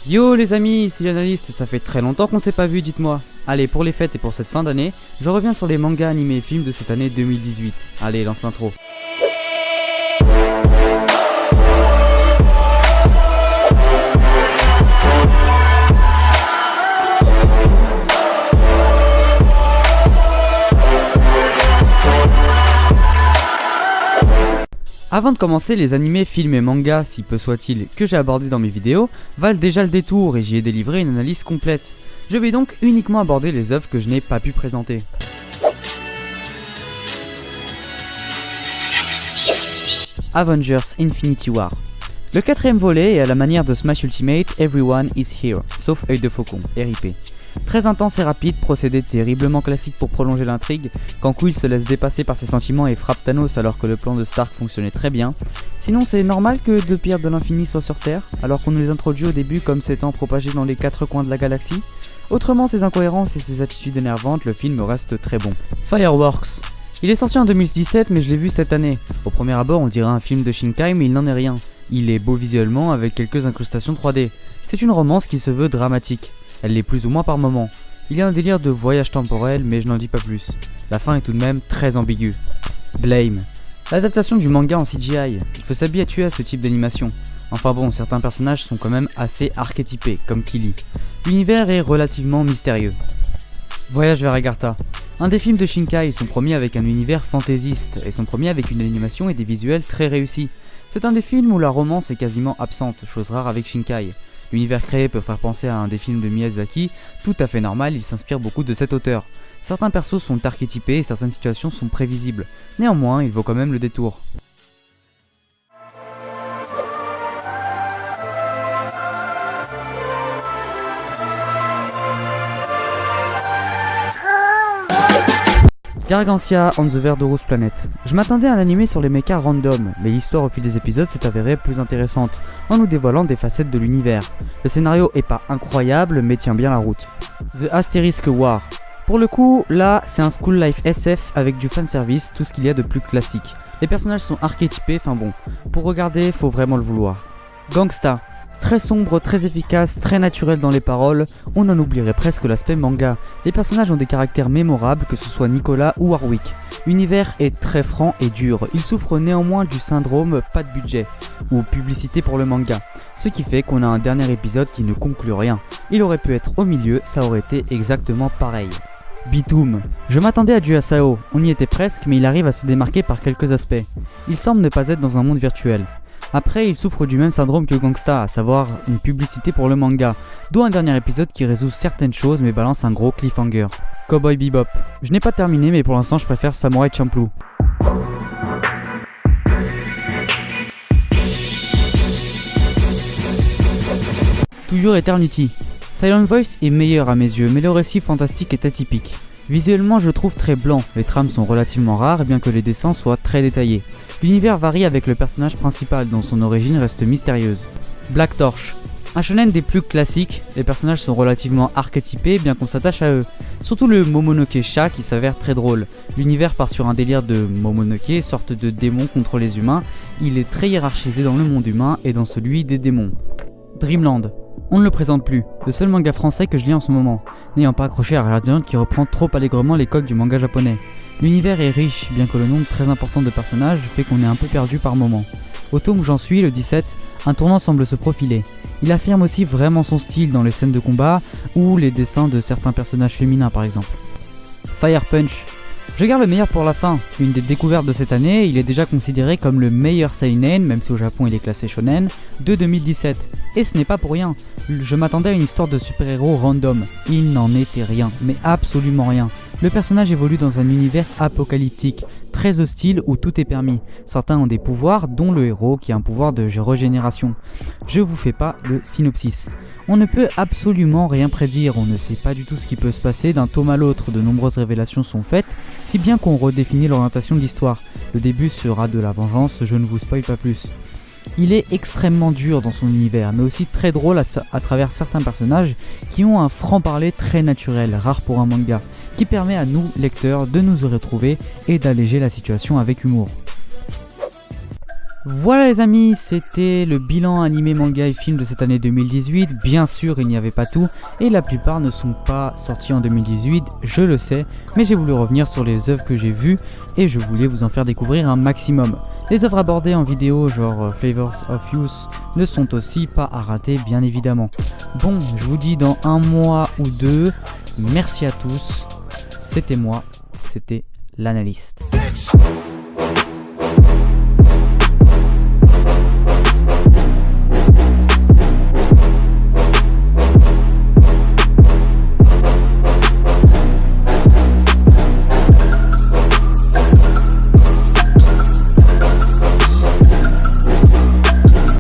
Yo les amis, c'est l'analyste, ça fait très longtemps qu'on s'est pas vu, dites-moi. Allez, pour les fêtes et pour cette fin d'année, je reviens sur les mangas animés et films de cette année 2018. Allez, lance l'intro. Avant de commencer, les animés, films et mangas, si peu soit-il, que j'ai abordés dans mes vidéos, valent déjà le détour et j'y ai délivré une analyse complète. Je vais donc uniquement aborder les œuvres que je n'ai pas pu présenter. Avengers Infinity War. Le quatrième volet est à la manière de Smash Ultimate, Everyone is Here, sauf Œil de Faucon, RIP. Très intense et rapide, procédé terriblement classique pour prolonger l'intrigue, quand Quill se laisse dépasser par ses sentiments et frappe Thanos alors que le plan de Stark fonctionnait très bien. Sinon c'est normal que deux pierres de l'infini soient sur Terre, alors qu'on nous les introduit au début comme s'étant propagées dans les quatre coins de la galaxie. Autrement ces incohérences et ces attitudes énervantes, le film reste très bon. Fireworks. Il est sorti en 2017 mais je l'ai vu cette année. Au premier abord on dirait un film de Shinkai mais il n'en est rien. Il est beau visuellement avec quelques incrustations 3D. C'est une romance qui se veut dramatique. Elle l'est plus ou moins par moments. Il y a un délire de voyage temporel mais je n'en dis pas plus. La fin est tout de même très ambiguë. Blame. L'adaptation du manga en CGI. Il faut s'habituer à ce type d'animation. Enfin bon, certains personnages sont quand même assez archétypés, comme Kili. L'univers est relativement mystérieux. Voyage vers Agartha. Un des films de Shinkai, son premier avec un univers fantaisiste, et son premier avec une animation et des visuels très réussis. C'est un des films où la romance est quasiment absente, chose rare avec Shinkai. L'univers créé peut faire penser à un des films de Miyazaki, tout à fait normal, il s'inspire beaucoup de cet auteur. Certains persos sont archétypés et certaines situations sont prévisibles. Néanmoins, il vaut quand même le détour. Gargantia on the Verdurous Planet. Je m'attendais à un animé sur les mechas random, mais l'histoire au fil des épisodes s'est avérée plus intéressante, en nous dévoilant des facettes de l'univers. Le scénario est pas incroyable, mais tient bien la route. The Asterisk War. Pour le coup, là, c'est un school life SF avec du fanservice, tout ce qu'il y a de plus classique. Les personnages sont archétypés, enfin bon, pour regarder, faut vraiment le vouloir. Gangsta. Très sombre, très efficace, très naturel dans les paroles, on en oublierait presque l'aspect manga. Les personnages ont des caractères mémorables, que ce soit Nicolas ou Warwick. L'univers est très franc et dur, il souffre néanmoins du syndrome pas de budget, ou publicité pour le manga. Ce qui fait qu'on a un dernier épisode qui ne conclut rien. Il aurait pu être au milieu, ça aurait été exactement pareil. Bitoom. Je m'attendais à du Asao, on y était presque mais il arrive à se démarquer par quelques aspects. Il semble ne pas être dans un monde virtuel. Après, il souffre du même syndrome que Gangsta, à savoir une publicité pour le manga, d'où un dernier épisode qui résout certaines choses mais balance un gros cliffhanger. Cowboy Bebop. Je n'ai pas terminé mais pour l'instant je préfère Samurai Champloo. To Your Eternity. Silent Voice est meilleur à mes yeux mais le récit fantastique est atypique. Visuellement je le trouve très blanc, les trames sont relativement rares bien que les dessins soient très détaillés. L'univers varie avec le personnage principal dont son origine reste mystérieuse. Black Torch. Un shonen des plus classiques, les personnages sont relativement archétypés bien qu'on s'attache à eux. Surtout le Momonoke-sha qui s'avère très drôle. L'univers part sur un délire de Momonoke, sorte de démon contre les humains. Il est très hiérarchisé dans le monde humain et dans celui des démons. Dreamland. On ne le présente plus, le seul manga français que je lis en ce moment, n'ayant pas accroché à Radiant qui reprend trop allègrement les codes du manga japonais. L'univers est riche, bien que le nombre très important de personnages fait qu'on est un peu perdu par moment. Au tome où j'en suis, le 17, un tournant semble se profiler. Il affirme aussi vraiment son style dans les scènes de combat ou les dessins de certains personnages féminins par exemple. Fire Punch. Je garde le meilleur pour la fin. Une des découvertes de cette année, il est déjà considéré comme le meilleur seinen, même si au Japon il est classé shonen, de 2017. Et ce n'est pas pour rien. Je m'attendais à une histoire de super-héros random. Il n'en était rien, mais absolument rien. Le personnage évolue dans un univers apocalyptique, très hostile où tout est permis. Certains ont des pouvoirs, dont le héros qui a un pouvoir de régénération. Je vous fais pas le synopsis. On ne peut absolument rien prédire, on ne sait pas du tout ce qui peut se passer d'un tome à l'autre, de nombreuses révélations sont faites, si bien qu'on redéfinit l'orientation de l'histoire. Le début sera de la vengeance, je ne vous spoil pas plus. Il est extrêmement dur dans son univers, mais aussi très drôle à travers certains personnages qui ont un franc-parler très naturel, rare pour un manga, qui permet à nous, lecteurs, de nous y retrouver et d'alléger la situation avec humour. Voilà les amis, c'était le bilan animé, manga et film de cette année 2018. Bien sûr, il n'y avait pas tout et la plupart ne sont pas sortis en 2018, je le sais, mais j'ai voulu revenir sur les œuvres que j'ai vues et je voulais vous en faire découvrir un maximum. Les œuvres abordées en vidéo, genre Flavors of Youth, ne sont aussi pas à rater, bien évidemment. Bon, je vous dis dans un mois ou deux, merci à tous, c'était moi, c'était l'analyste.